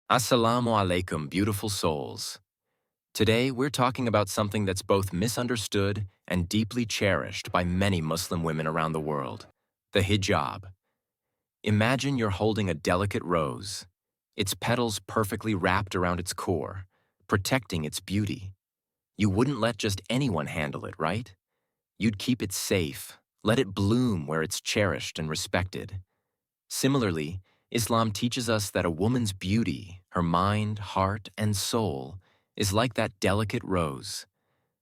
Assalamu alaikum, beautiful souls. Today, we're talking about something that's both misunderstood and deeply cherished by many Muslim women around the world, the hijab. Imagine you're holding a delicate rose, its petals perfectly wrapped around its core, protecting its beauty. You wouldn't let just anyone handle it, right? You'd keep it safe, let it bloom where it's cherished and respected. Similarly, Islam teaches us that a woman's beauty, her mind, heart, and soul, is like that delicate rose.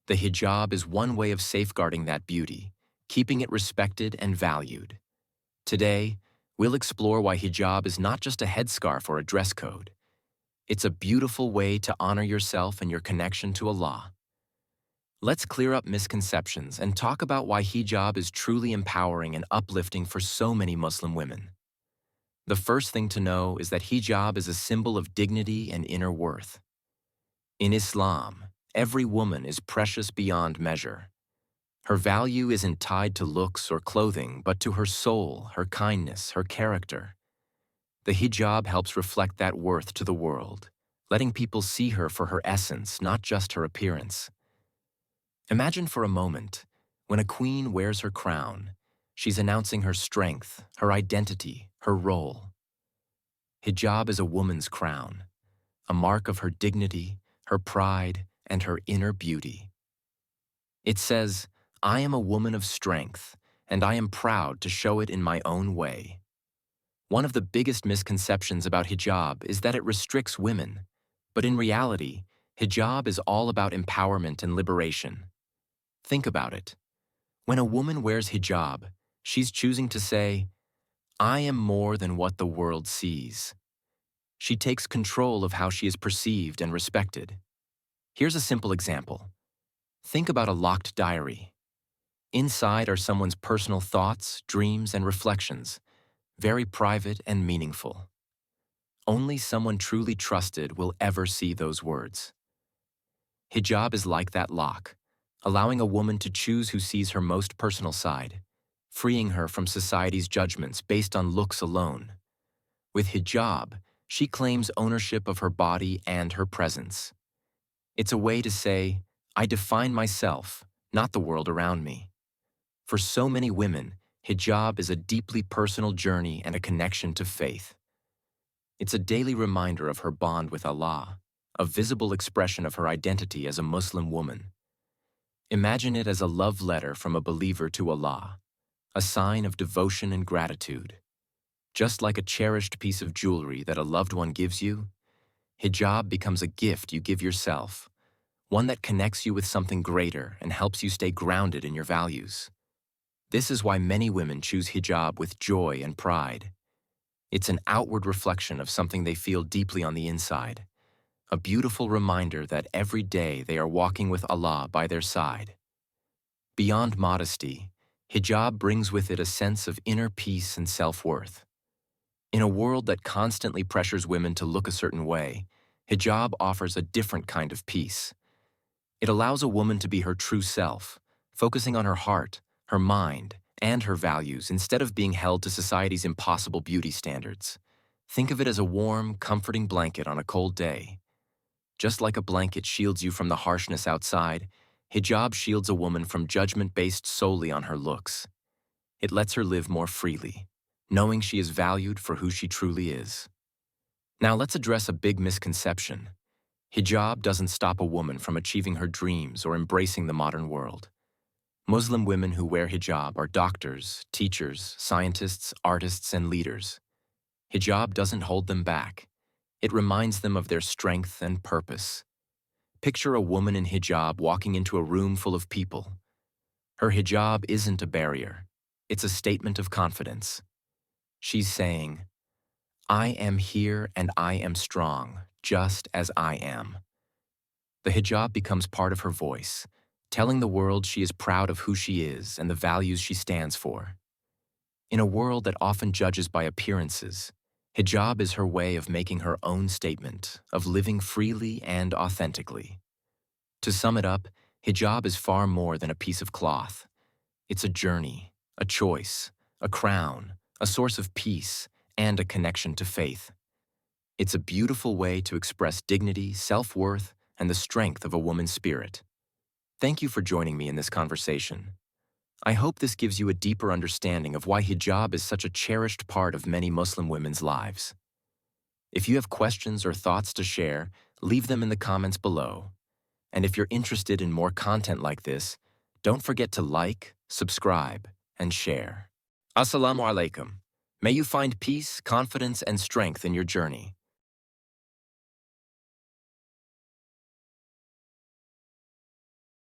The hijab is one way of safeguarding that beauty, keeping it respected and valued. Today, we'll explore why hijab is not just a headscarf or a dress code. It's a beautiful way to honor yourself and your connection to Allah. Let's clear up misconceptions and talk about why hijab is truly empowering and uplifting for so many Muslim women. The first thing to know is that hijab is a symbol of dignity and inner worth. In Islam, every woman is precious beyond measure. Her value isn't tied to looks or clothing, but to her soul, her kindness, her character. The hijab helps reflect that worth to the world, letting people see her for her essence, not just her appearance. Imagine for a moment, when a queen wears her crown, she's announcing her strength, her identity, her role. Hijab is a woman's crown, a mark of her dignity, her pride, and her inner beauty. It says, "I am a woman of strength, and I am proud to show it in my own way." One of the biggest misconceptions about hijab is that it restricts women, but in reality, hijab is all about empowerment and liberation. Think about it. When a woman wears hijab, she's choosing to say, "I am more than what the world sees." She takes control of how she is perceived and respected. Here's a simple example. Think about a locked diary. Inside are someone's personal thoughts, dreams, and reflections, very private and meaningful. Only someone truly trusted will ever see those words. Hijab is like that lock, allowing a woman to choose who sees her most personal side, freeing her from society's judgments based on looks alone. With hijab, she claims ownership of her body and her presence. It's a way to say, "I define myself, not the world around me." For so many women, hijab is a deeply personal journey and a connection to faith. It's a daily reminder of her bond with Allah, a visible expression of her identity as a Muslim woman. Imagine it as a love letter from a believer to Allah, a sign of devotion and gratitude. Just like a cherished piece of jewelry that a loved one gives you, hijab becomes a gift you give yourself, one that connects you with something greater and helps you stay grounded in your values. This is why many women choose hijab with joy and pride. It's an outward reflection of something they feel deeply on the inside, a beautiful reminder that every day they are walking with Allah by their side. Beyond modesty, hijab brings with it a sense of inner peace and self-worth. In a world that constantly pressures women to look a certain way, hijab offers a different kind of peace. It allows a woman to be her true self, focusing on her heart, her mind, and her values instead of being held to society's impossible beauty standards. Think of it as a warm, comforting blanket on a cold day. Just like a blanket shields you from the harshness outside, hijab shields a woman from judgment based solely on her looks. It lets her live more freely, knowing she is valued for who she truly is. Now let's address a big misconception. Hijab doesn't stop a woman from achieving her dreams or embracing the modern world. Muslim women who wear hijab are doctors, teachers, scientists, artists, and leaders. Hijab doesn't hold them back. It reminds them of their strength and purpose. Picture a woman in hijab walking into a room full of people. Her hijab isn't a barrier. It's a statement of confidence. She's saying, "I am here and I am strong, just as I am." The hijab becomes part of her voice, telling the world she is proud of who she is and the values she stands for. In a world that often judges by appearances, hijab is her way of making her own statement, of living freely and authentically. To sum it up, hijab is far more than a piece of cloth. It's a journey, a choice, a crown, a source of peace, and a connection to faith. It's a beautiful way to express dignity, self-worth, and the strength of a woman's spirit. Thank you for joining me in this conversation. I hope this gives you a deeper understanding of why hijab is such a cherished part of many Muslim women's lives. If you have questions or thoughts to share, leave them in the comments below. And if you're interested in more content like this, don't forget to like, subscribe, and share. Assalamu alaikum. May you find peace, confidence, and strength in your journey.